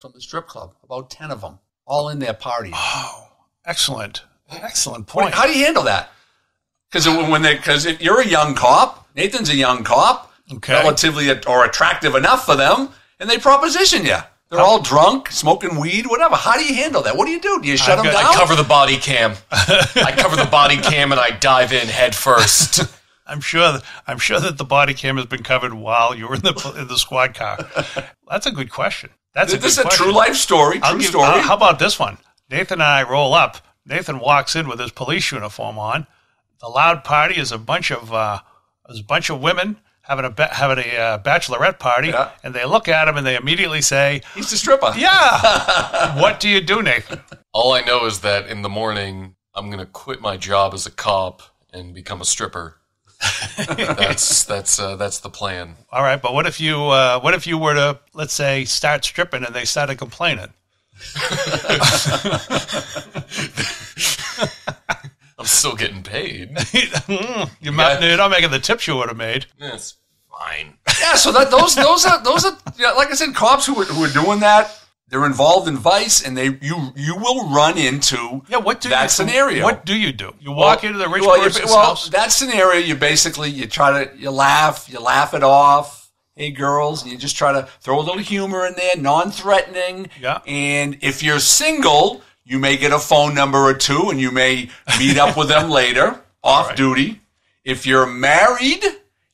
from the strip club, about 10 of them, all in their parties. Oh, excellent point. How do you handle that? Because if you're a young cop, Nathan's a young cop, relatively or attractive enough for them, and they proposition you. They're all drunk, smoking weed, whatever. How do you handle that? What do? Do you shut them down? I cover the body cam. I cover the body cam and I dive in head first. I'm sure that the body cam has been covered while you were in the squad car. That's a good question. This is a true life story. Story. How about this one? Nathan and I roll up. Nathan walks in with his police uniform on. The loud party is a bunch of women having a bachelorette party, and they look at him and they immediately say, "He's the stripper." Yeah. What do you do, Nathan? All I know is that in the morning I'm going to quit my job as a cop and become a stripper. That's the plan. All right, but what if you were to, let's say, start stripping and they started complaining? I'm still getting paid. You're not making the tips you would have made. That's fine. Yeah, so those are like I said, cops who are doing that. They're involved in vice, and you will run into that scenario. What do? You walk into the rich person's house. That scenario, you laugh it off. Hey, girls, and you just try to throw a little humor in there, non-threatening. Yeah. And if you're single, you may get a phone number or two, and you may meet up with them later, off duty. If you're married,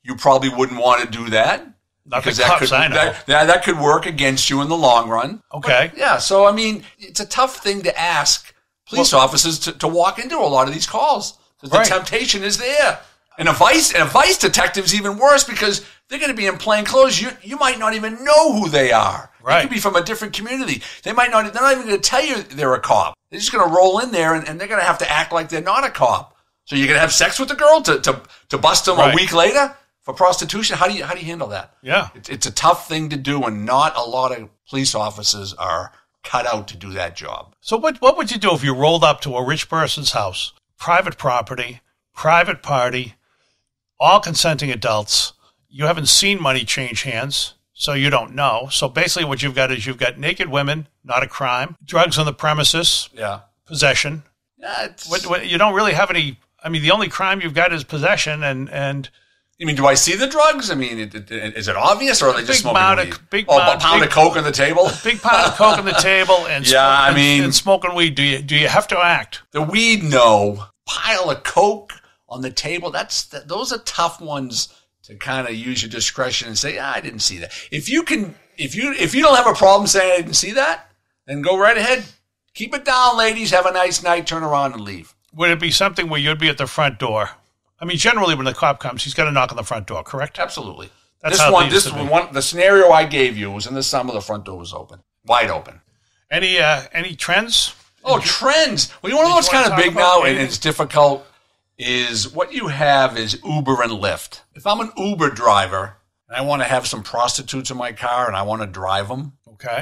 you probably wouldn't want to do that. Because that could work against you in the long run. Okay. But, so, I mean, it's a tough thing to ask police officers to walk into a lot of these calls. Because the temptation is there. And a vice detective's even worse because they're going to be in plain clothes. You might not even know who they are. Right. They could be from a different community. They're not even going to tell you they're a cop. They're just going to roll in there and they're going to have to act like they're not a cop. So you're going to have sex with the girl to bust them a week later for prostitution? How do you handle that? Yeah. It's a tough thing to do, and not a lot of police officers are cut out to do that job. So what would you do if you rolled up to a rich person's house, private property, private party, all consenting adults? You haven't seen money change hands, so you don't know. So basically what you've got is naked women, not a crime, drugs on the premises, possession. Yeah, you don't really have any. I mean, the only crime you've got is possession and You mean, do I see the drugs? I mean, is it obvious, or are they just smoking weed? A pound of coke on the table? A big pound of coke on the table and and smoking weed. Do you have to act? The weed, no. Pile of coke on the table, those are tough ones to kind of use your discretion and say, I didn't see that. If you don't have a problem saying I didn't see that, then go right ahead. Keep it down, ladies. Have a nice night. Turn around and leave. Would it be something where you'd be at the front door? I mean, generally when the cop comes, he's got to knock on the front door, correct? Absolutely. That's the scenario I gave you was in the summer. The front door was open, wide open. Any trends? Trends. Well, you want to know what's kind of big now, and it's difficult, is what you have is Uber and Lyft. If I'm an Uber driver and I want to have some prostitutes in my car and I want to drive them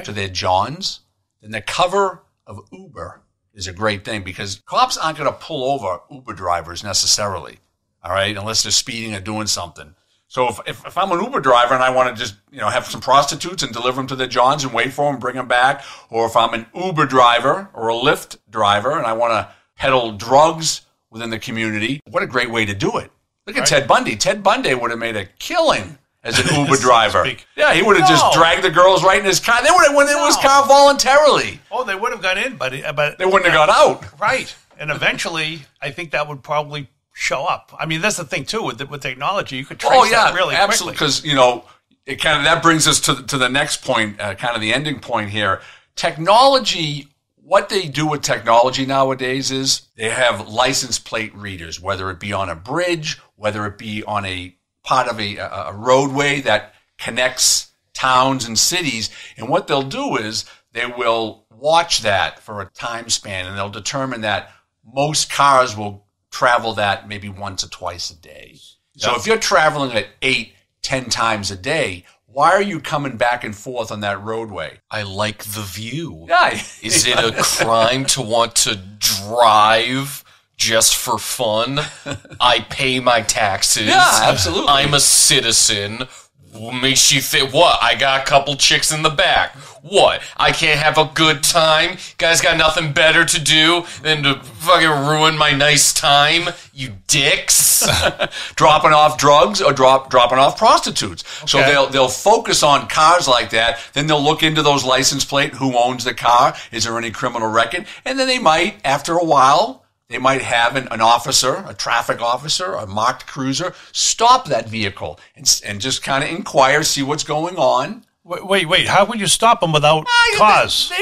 to their johns, then the cover of Uber is a great thing, because cops aren't going to pull over Uber drivers necessarily, all right, unless they're speeding or doing something. So if I'm an Uber driver and I want to just have some prostitutes and deliver them to their johns and wait for them and bring them back, or if I'm an Uber driver or a Lyft driver and I want to peddle drugs within the community, what a great way to do it. Look at Ted Bundy. Ted Bundy would have made a killing as an Uber driver. Yeah, he would have just dragged the girls right in his car. They would have went in his car voluntarily. Oh, they would have got in, but they wouldn't have got out. Right. And eventually, I think that would probably show up. I mean, that's the thing too with technology. You could trace that really absolutely, because it that brings us to the next point, kind of the ending point here. Technology. What they do with technology nowadays is they have license plate readers, whether it be on a bridge, whether it be on a part of a roadway that connects towns and cities. And what they'll do is they will watch that for a time span, and they'll determine that most cars will travel that maybe once or twice a day. So if you're traveling at 8-10 times a day, why are you coming back and forth on that roadway? I like the view. Yeah. Is it a crime to want to drive just for fun? I pay my taxes. Yeah, absolutely. I'm a citizen. Makes you think, what? I got a couple chicks in the back. What? I can't have a good time? Guys got nothing better to do than to fucking ruin my nice time? You dicks. Dropping off drugs or dropping off prostitutes. Okay. So they'll focus on cars like that. Then they'll look into those license plate. Who owns the car? Is there any criminal record? And then they might, after a while, they might have an officer, a traffic officer, a marked cruiser, stop that vehicle and just kind of inquire, see what's going on. Wait. How would you stop them without cause?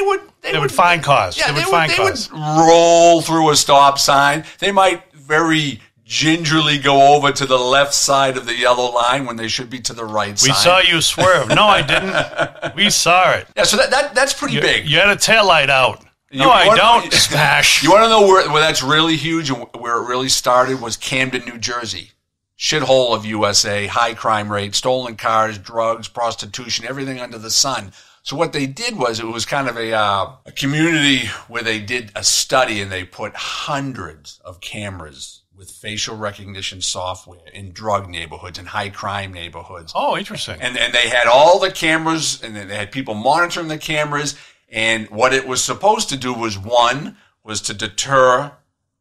They would find cause. Yeah, they would roll through a stop sign. They might very gingerly go over to the left side of the yellow line when they should be to the right side. We saw you swerve. No, I didn't. We saw it. Yeah, so that's pretty big. You had a taillight out. No, I don't. Smash. You want to know where that's really huge and where it really started was Camden, New Jersey. Shithole of USA, high crime rate, stolen cars, drugs, prostitution, everything under the sun. So what they did was, it was kind of a community where they did a study and they put hundreds of cameras with facial recognition software in drug neighborhoods and high crime neighborhoods. Oh, interesting. And they had all the cameras, and they had people monitoring the cameras. And what it was supposed to do was to deter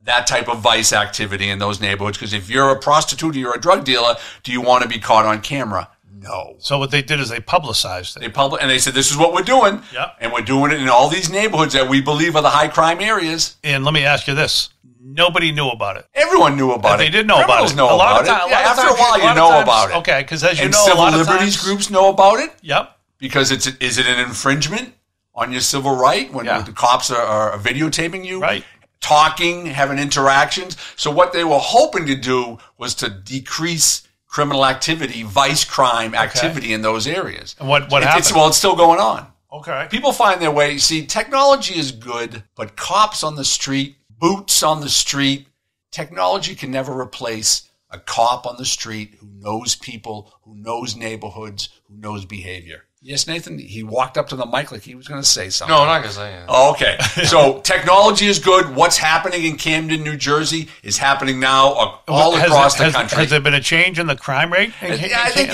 that type of vice activity in those neighborhoods. Because if you're a prostitute or you're a drug dealer, do you want to be caught on camera? No. So what they did is they publicized it. And they said, this is what we're doing. Yep. And we're doing it in all these neighborhoods that we believe are the high crime areas. And let me ask you this. Nobody knew about it. Everyone knew about it. They did know about it. After a while, you know about it. Okay, because as you know, civil liberties groups know about it. Yep. Because is it an infringement on your civil right when the cops are videotaping you? Right. Talking, having interactions. So what they were hoping to do was to decrease criminal activity, vice crime activity in those areas. And what happened? It's still going on. Okay. People find their way. See, technology is good, but cops on the street, boots on the street, technology can never replace a cop on the street who knows people, who knows neighborhoods, who knows behavior. Yes, Nathan, he walked up to the mic like he was going to say something. No, I'm not going to say it. Oh, okay. So technology is good. What's happening in Camden, New Jersey is happening now all across the country. Has there been a change in the crime rate? I think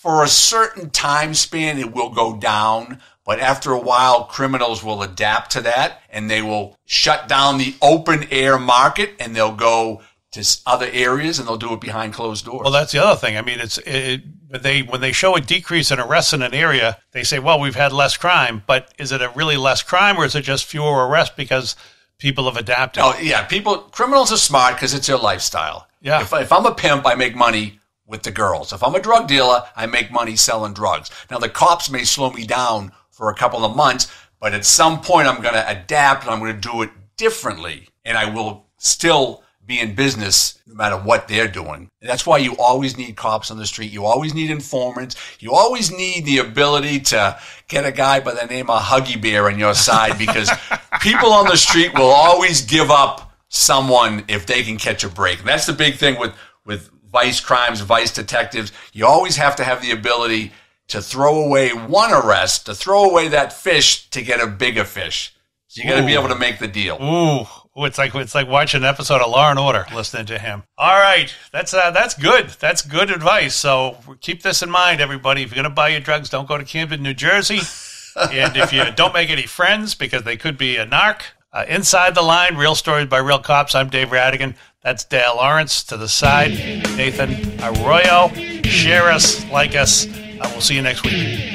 for a certain time span, it will go down. But after a while, criminals will adapt to that, and they will shut down the open air market, and they'll go to other areas, and they'll do it behind closed doors. Well, that's the other thing. I mean, when they show a decrease in arrests in an area, they say, well, we've had less crime. But is it a really less crime, or is it just fewer arrests because people have adapted? Oh, yeah. Criminals are smart because it's their lifestyle. Yeah. If I'm a pimp, I make money with the girls. If I'm a drug dealer, I make money selling drugs. Now, the cops may slow me down for a couple of months, but at some point I'm going to adapt and I'm going to do it differently. And I will still be in business no matter what they're doing. And that's why you always need cops on the street. You always need informants. You always need the ability to get a guy by the name of Huggy Bear on your side, because people on the street will always give up someone if they can catch a break. And that's the big thing with vice crimes, vice detectives. You always have to have the ability to throw away one arrest, to throw away that fish to get a bigger fish. So you got to be able to make the deal. Ooh, it's like watching an episode of Law and Order listening to him. All right, that's good. That's good advice. So keep this in mind, everybody. If you're going to buy your drugs, don't go to Camden, New Jersey. And if you don't make any friends because they could be a narc, Inside the Line, Real Stories by Real Cops. I'm Dave Rattigan. That's Dale Lawrence. To the side, Nathan Arroyo. Share us, like us. We'll see you next week.